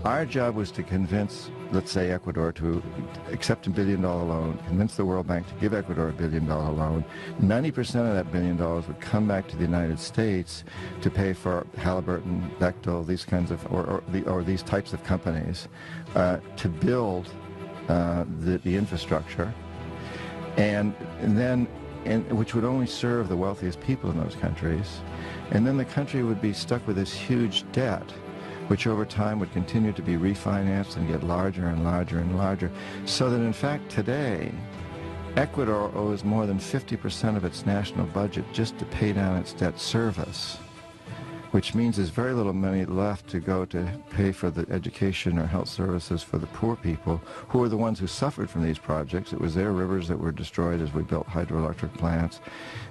Our job was to convince, let's say, Ecuador to accept $1 billion loan, convince the World Bank to give Ecuador a $1 billion loan. 90% of that $1 billion would come back to the United States to pay for Halliburton, Bechtel, these kinds of, or these types of companies, to build the infrastructure, and then, which would only serve the wealthiest people in those countries. And then the country would be stuck with this huge debt, which over time would continue to be refinanced and get larger and larger and larger, so that in fact today, Ecuador owes more than 50% of its national budget just to pay down its debt service, which means there's very little money left to go to pay for the education or health services for the poor people, who are the ones who suffered from these projects. It was their rivers that were destroyed as we built hydroelectric plants.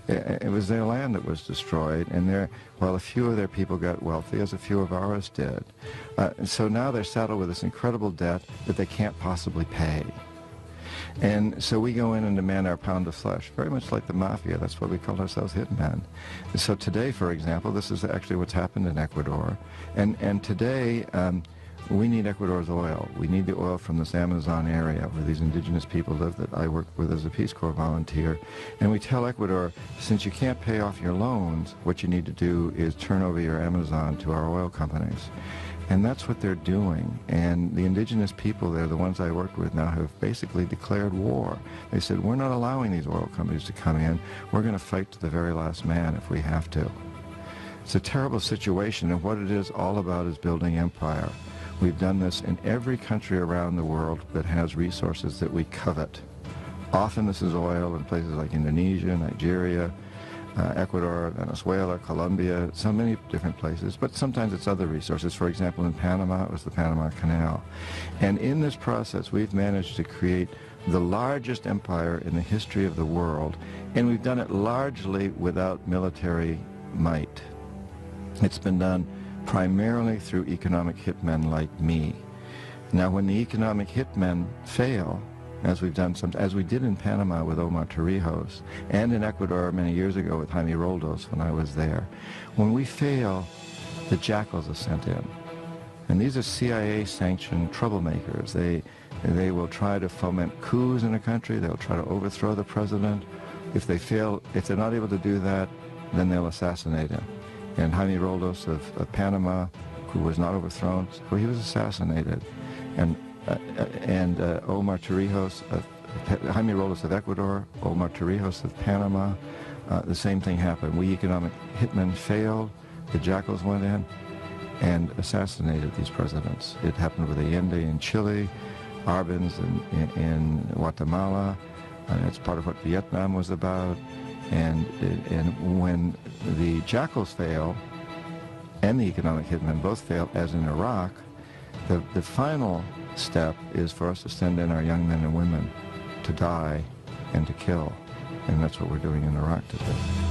It was their land that was destroyed, and while a few of their people got wealthy, as a few of ours did. So now they're saddled with this incredible debt that they can't possibly pay. And so we go in and demand our pound of flesh, very much like the mafia. That's why we called ourselves hitmen. So today, for example, this is actually what's happened in Ecuador. And today, we need Ecuador's oil. We need the oil from this Amazon area where these indigenous people live that I work with as a Peace Corps volunteer. And we tell Ecuador, since you can't pay off your loans, what you need to do is turn over your Amazon to our oil companies. And that's what they're doing. And the indigenous people there, the ones I work with now, have basically declared war. They said, we're not allowing these oil companies to come in. We're going to fight to the very last man if we have to. It's a terrible situation, and what it is all about is building empire. We've done this in every country around the world that has resources that we covet. Often this is oil in places like Indonesia, Nigeria, Ecuador, Venezuela, Colombia, so many different places, but sometimes it's other resources. For example, in Panama, it was the Panama Canal. And in this process, we've managed to create the largest empire in the history of the world, and we've done it largely without military might. It's been done primarily through economic hitmen like me. Now, when the economic hitmen fail, as we did in Panama with Omar Torrijos, and in Ecuador many years ago with Jaime Roldos when I was there. When we fail, the jackals are sent in. And these are CIA-sanctioned troublemakers. They will try to foment coups in a country. They'll try to overthrow the president. If they fail, if they're not able to do that, then they'll assassinate him. And Jaime Roldos of Panama, who was not overthrown, so he was assassinated. And Omar Torrijos, Jaime Roldos of Ecuador, Omar Torrijos of Panama, the same thing happened. We economic hitmen failed, the jackals went in and assassinated these presidents. It happened with Allende in Chile, Arbenz in Guatemala, and it's part of what Vietnam was about. And when the jackals fail, and the economic hitmen both fail, as in Iraq, the final step is for us to send in our young men and women to die and to kill. And that's what we're doing in Iraq today.